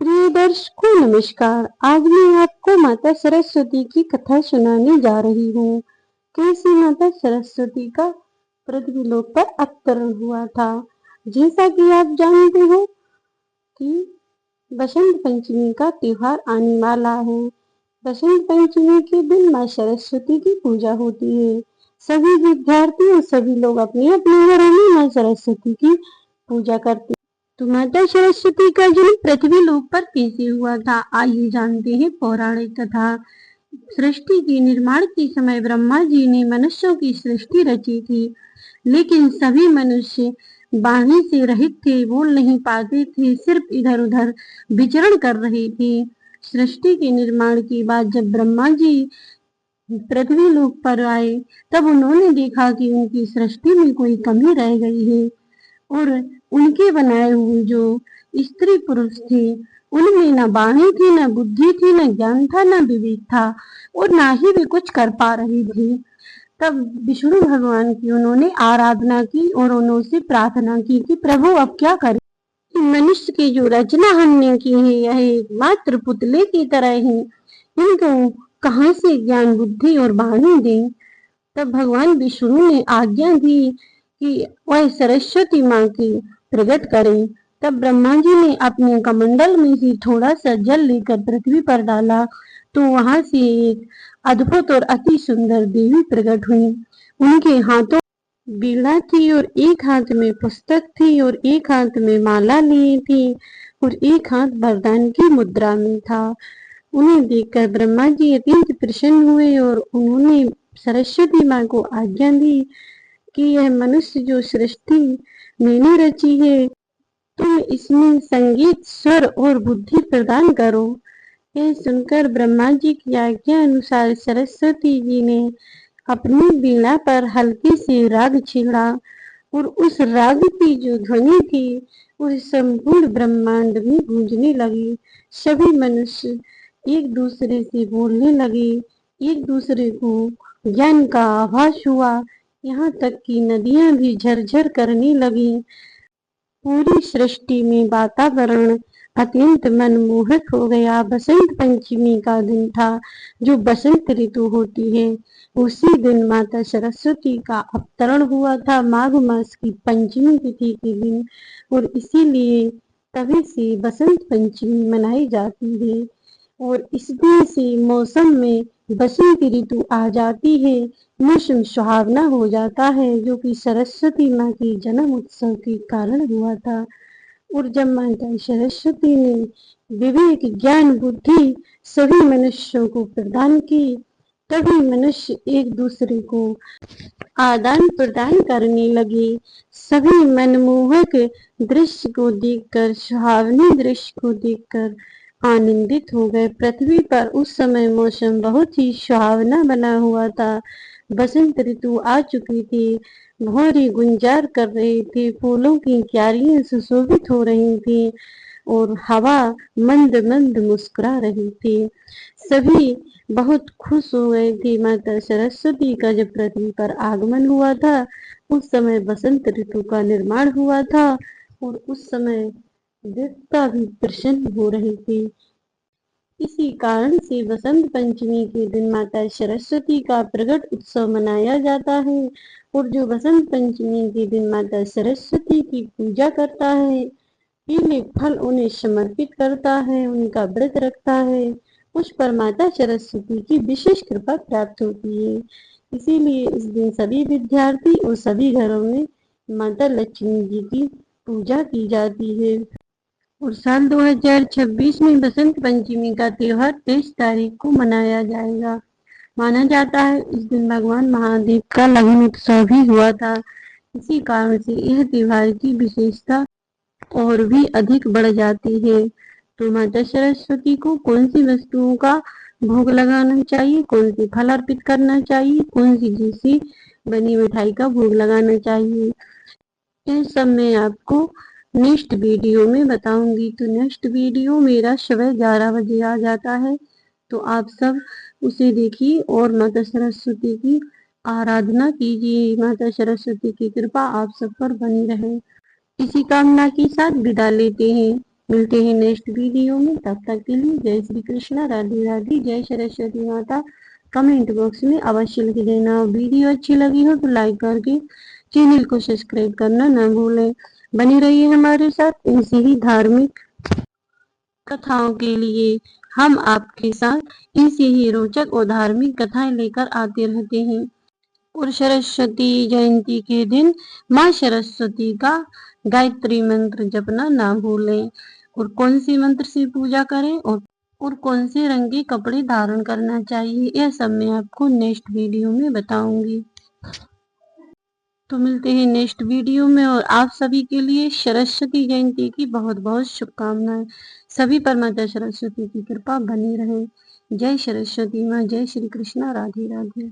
प्रिय दर्शकों नमस्कार। आज मैं आपको माता सरस्वती की कथा सुनाने जा रही हूँ। कैसे माता सरस्वती का पृथ्वीलोक पर अवतरण हुआ था। जैसा कि आप जानते हो कि बसंत पंचमी का त्योहार आने वाला है। बसंत पंचमी के दिन माँ सरस्वती की पूजा होती है। सभी विद्यार्थी और सभी लोग अपने अपने घरों में माँ सरस्वती की पूजा करते हैं। तो माता सरस्वती का जन्म पृथ्वी लोक पर कैसे हुआ था, आइए जानते हैं पौराणिक कथा। सृष्टि के निर्माण के समय ब्रह्मा जी ने मनुष्यों की सृष्टि रची थी, लेकिन सभी मनुष्य वाणी से रहित थे, बोल नहीं पाते थे, सिर्फ इधर उधर विचरण कर रहे थे। सृष्टि के निर्माण के बाद जब ब्रह्मा जी पृथ्वी लोक पर आए, तब उन्होंने देखा कि उनकी सृष्टि में कोई कमी रह गई है और उनके बनाए हुए जो स्त्री पुरुष थे, उनमें न वाणी थी, न बुद्धि थी, न ज्ञान था, न विवेक था और ना ही वे कुछ कर पा रहे थे। तब विष्णु भगवान की उन्होंने आराधना की और उन्होंने प्रार्थना की कि प्रभु अब क्या करें। मनुष्य की जो रचना हमने की है यह एक मात्र पुतले की तरह ही, इनको कहाँ से ज्ञान बुद्धि और वाणी दें। तब भगवान विष्णु ने आज्ञा दी कि वह सरस्वती माँ की प्रकट करें। तब ब्रह्मा जी ने अपने कमंडल में से थोड़ा सा जल लेकर पृथ्वी पर डाला, तो वहां से एक अद्भुत और अति सुंदर देवी प्रकट हुई। उनके हाथों वीणा थी और एक हाथ में पुस्तक थी और एक हाथ में माला लिए थी और एक हाथ वरदान की मुद्रा में था। उन्हें देखकर ब्रह्मा जी अत्यंत प्रसन्न हुए और उन्होंने सरस्वती माँ को आज्ञा दी कि यह मनुष्य जो सृष्टि मैंने रची है, तुम इसमें संगीत स्वर और बुद्धि प्रदान करो। यह सुनकर ब्रह्मा जी की आज्ञा अनुसार सरस्वती जी ने अपनी वीणा पर हल्के से राग छेड़ा और उस राग की जो ध्वनि थी वह संपूर्ण ब्रह्मांड में गूंजने लगी। सभी मनुष्य एक दूसरे से बोलने लगे, एक दूसरे को ज्ञान का आभास हुआ, यहाँ तक कि नदियां भी झरझर करने लगी। पूरी सृष्टि में वातावरण अत्यंत मनमोहक हो गया। बसंत पंचमी का दिन था, जो बसंत ऋतु होती है। उसी दिन माता सरस्वती का अवतरण हुआ था, माघ मास की पंचमी तिथि के दिन, और इसीलिए तभी से बसंत पंचमी मनाई जाती है। और इस दिन से मौसम में बसंत ऋतु आ जाती है, मौसम सुहावना हो जाता है, जो कि सरस्वती माँ के जन्म उत्सव के कारण हुआ था। और जब माता सरस्वती ने विवेक ज्ञान बुद्धि सभी मनुष्यों को प्रदान की, तभी मनुष्य एक दूसरे को आदान प्रदान करने लगे। सभी मनमोहक दृश्य को देखकर, सुहावने दृश्य को देखकर आनंदित हो गए। पृथ्वी पर उस समय मौसम बहुत ही सुहावना बना हुआ था। बसंत ऋतु आ चुकी थी, भौरे गुंजार कर रहे थे, फूलों की क्यारियां सुशोभित हो रही थी और हवा मंद मंद मुस्कुरा रही थी। सभी बहुत खुश हो गए थे। माता सरस्वती का जब पृथ्वी पर आगमन हुआ था, उस समय बसंत ऋतु का निर्माण हुआ था और उस समय देवता भी प्रसन्न हो रहे थे। इसी कारण से बसंत पंचमी के दिन माता सरस्वती का प्रकट उत्सव मनाया जाता है। और जो बसंत पंचमी के दिन माता सरस्वती की पूजा करता है, पीले फल उन्हें समर्पित करता है, उनका व्रत रखता है, उस पर माता सरस्वती की विशेष कृपा प्राप्त होती है। इसीलिए इस दिन सभी विद्यार्थी और सभी घरों में माता लक्ष्मी जी की पूजा की जाती है। और साल 2026 में बसंत पंचमी का त्योहार 23 तारीख को मनाया जाएगा। माना जाता है इस दिन भगवान महादेव का लगन उत्सव भी हुआ था। इसी कारण से यह त्योहार की विशेषता और भी अधिक बढ़ जाती है। तो माता सरस्वती को कौन सी वस्तुओं का भोग लगाना चाहिए, कौन सी फल अर्पित करना चाहिए, कौन सी जैसी बनी मिठाई का भोग लगाना चाहिए, यह सब मैं आपको नेक्स्ट वीडियो में बताऊंगी। तो नेक्स्ट वीडियो मेरा सुबह 11 बजे आ जाता है, तो आप सब उसे देखिए और माता सरस्वती की आराधना कीजिए। माता सरस्वती की कृपा आप सब पर बनी रहे। इसी कामना के साथ विदा लेते हैं। मिलते हैं नेक्स्ट वीडियो में, तब तक के लिए जय श्री कृष्णा, राधे राधे, जय सरस्वती माता। कमेंट बॉक्स में अवश्य लिख देना। वीडियो अच्छी लगी हो तो लाइक करके चैनल को सब्सक्राइब करना न भूलें। बने रहिए हमारे साथ ऐसे ही धार्मिक कथाओं के लिए। हम आपके साथ ऐसे ही रोचक और धार्मिक कथाएं लेकर आते रहते हैं। और सरस्वती जयंती के दिन माँ सरस्वती का गायत्री मंत्र जपना ना भूलें। और कौन सी मंत्र से पूजा करें और कौन से रंग के कपड़े धारण करना चाहिए, यह सब मैं आपको नेक्स्ट वीडियो में बताऊंगी। तो मिलते हैं नेक्स्ट वीडियो में, और आप सभी के लिए सरस्वती जयंती की बहुत बहुत शुभकामनाएं। सभी पर माता सरस्वती की कृपा बनी रहे। जय सरस्वती माँ, जय श्री कृष्णा, राधे राधे।